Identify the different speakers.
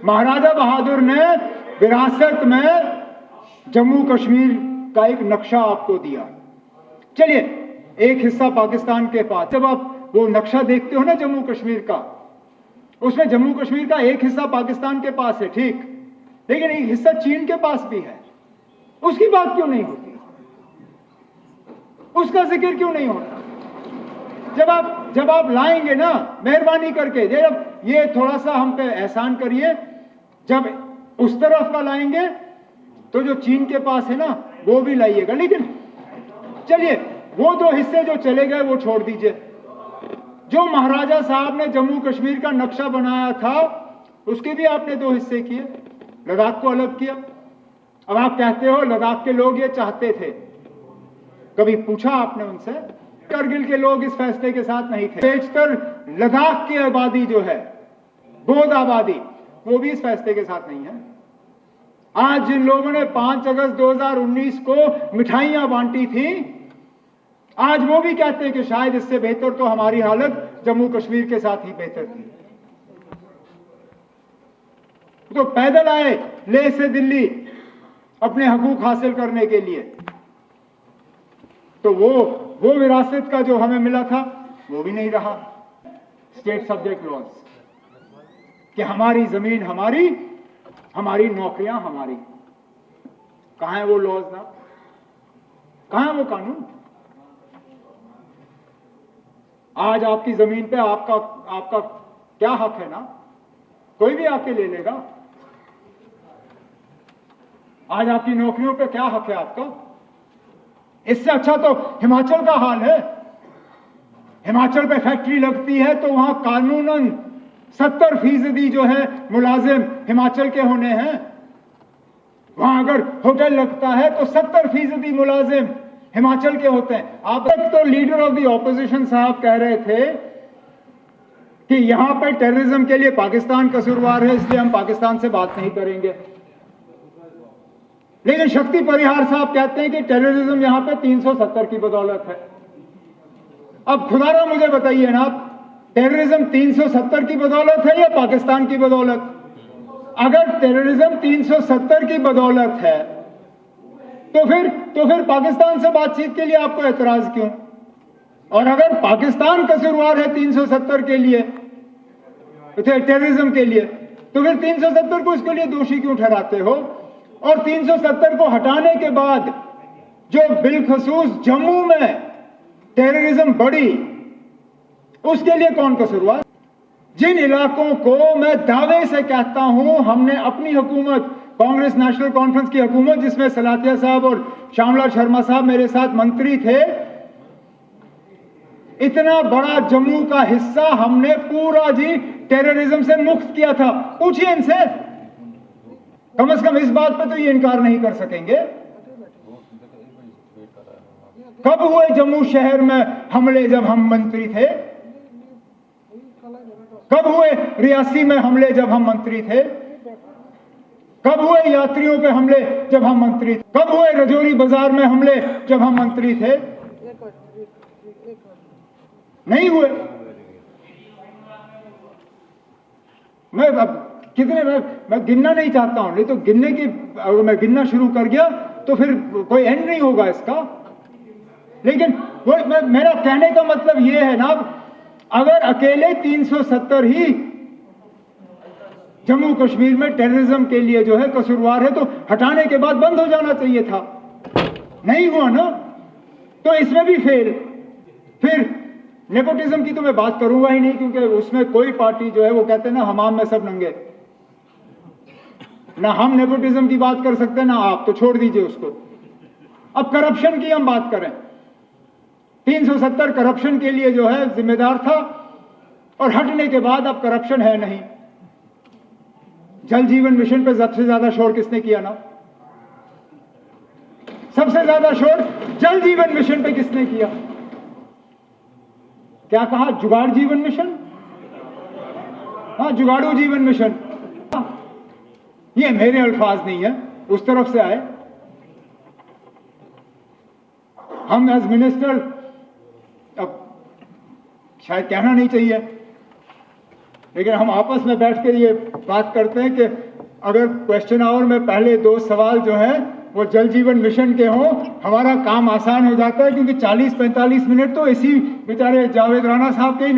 Speaker 1: महाराजा बहादुर ने विरासत में जम्मू कश्मीर का एक नक्शा आपको दिया। चलिए, एक हिस्सा पाकिस्तान के पास, जब आप वो नक्शा देखते हो ना जम्मू कश्मीर का, उसमें जम्मू कश्मीर का एक हिस्सा पाकिस्तान के पास है, ठीक, लेकिन एक हिस्सा चीन के पास भी है। उसकी बात क्यों नहीं होती? उसका जिक्र क्यों नहीं होता? जब आप लाएंगे ना, मेहरबानी करके, जब ये थोड़ा सा हम पे एहसान करिए, जब उस तरफ का लाएंगे तो जो चीन के पास है ना वो भी लाइएगा। लेकिन चलिए, वो दो हिस्से जो चले गए वो छोड़ दीजिए। जो महाराजा साहब ने जम्मू कश्मीर का नक्शा बनाया था उसके भी आपने दो हिस्से किए, लद्दाख को अलग किया। अब आप कहते हो लद्दाख के लोग ये चाहते थे, कभी पूछा आपने उनसे? करगिल के लोग इस फैसले के साथ नहीं थे। बेशतर लद्दाख की आबादी जो है, बौद्ध आबादी, वो भी इस फैसले के साथ नहीं है। आज जिन लोगों ने 5 अगस्त 2019 को मिठाइयां बांटी थी, आज वो भी कहते हैं कि शायद इससे बेहतर तो हमारी हालत जम्मू कश्मीर के साथ ही बेहतर थी। तो पैदल आए लेह से दिल्ली अपने हकूक हासिल करने के लिए, तो वो विरासत का जो हमें मिला था वो भी नहीं रहा। स्टेट सब्जेक्ट लॉज कि हमारी जमीन हमारी, हमारी नौकरियां हमारी। कहां है वो लॉज ना? कहां है वो कानून? आज आपकी जमीन पे आपका क्या हक है ना? कोई भी आके ले लेगा। आज आपकी नौकरियों पे क्या हक है आपका? इससे अच्छा तो हिमाचल का हाल है। हिमाचल पे फैक्ट्री लगती है तो वहां कानूनन 70% जो है मुलाजिम हिमाचल के होने हैं। वहां अगर होटल लगता है तो 70% मुलाजिम हिमाचल के होते हैं। आप तक तो लीडर ऑफ द ऑपोजिशन साहब कह रहे थे कि यहां पर टेररिज्म के लिए पाकिस्तान कसूरवार है, इसलिए हम पाकिस्तान से बात नहीं करेंगे। लेकिन शक्ति परिहार साहब कहते हैं कि टेररिज्म यहां पे 370 की बदौलत है। अब खुदारा मुझे बताइए ना, टेररिज्म 370 की बदौलत है या पाकिस्तान की बदौलत? अगर टेररिज्म 370 की बदौलत है तो फिर पाकिस्तान से बातचीत के लिए आपको एतराज क्यों? और अगर पाकिस्तान कसूरवार है 370 के लिए, टेररिज्म के लिए, तो फिर 370 को इसके लिए दोषी क्यों ठहराते हो? और 370 को हटाने के बाद जो बिलखसूस जम्मू में टेररिज्म बढ़ी, उसके लिए कौन कसूरवार? जिन इलाकों को मैं दावे से कहता हूं हमने अपनी हुकूमत, कांग्रेस नेशनल कॉन्फ्रेंस की हुकूमत, जिसमें सलातिया साहब और श्यामलाल शर्मा साहब मेरे साथ मंत्री थे, इतना बड़ा जम्मू का हिस्सा हमने पूरा जी टेररिज्म से मुक्त किया था। पूछिए इनसे, कम से कम इस बात पर तो ये इनकार नहीं कर सकेंगे। कब हुए जम्मू शहर में हमले जब हम मंत्री थे? कब हुए रियासी में हमले जब हम मंत्री थे? कब हुए यात्रियों पे हमले जब हम मंत्री थे? कब हुए रजौरी बाजार में हमले जब हम मंत्री थे? नहीं हुए। मैं अब कितने मैं गिनना नहीं चाहता हूं, नहीं तो गिनने की, अगर मैं गिनना शुरू कर गया तो फिर कोई एंड नहीं होगा इसका। लेकिन वो मेरा कहने का मतलब ये है ना, अगर अकेले 370 ही जम्मू कश्मीर में टेररिज्म के लिए जो है कसूरवार है तो हटाने के बाद बंद हो जाना चाहिए था। नहीं हुआ ना, तो इसमें भी फेल। फिर नेपोटिज्म की तो मैं बात करूंगा ही नहीं, क्योंकि उसमें कोई पार्टी जो है वो कहते हैं ना हमाम में सब नंगे, ना हम नेपोटिज्म की बात कर सकते हैं ना आप, तो छोड़ दीजिए उसको। अब करप्शन की हम बात करें, 370 करप्शन के लिए जो है जिम्मेदार था और हटने के बाद अब करप्शन है नहीं। जल जीवन मिशन पे सबसे ज्यादा शोर किसने किया ना? सबसे ज्यादा शोर जल जीवन मिशन पे किसने किया? क्या कहा? जुगाड़ जीवन मिशन। हाँ, जुगाड़ू जीवन मिशन। ये मेरे अल्फाज नहीं है, उस तरफ से आए। हम एज मिनिस्टर, अब शायद कहना नहीं चाहिए, लेकिन हम आपस में बैठ कर ये बात करते हैं कि अगर क्वेश्चन आवर में पहले 2 सवाल जो है वो जल जीवन मिशन के हों, हमारा काम आसान हो जाता है, क्योंकि 40-45 मिनट तो इसी बेचारे जावेद राणा साहब के ही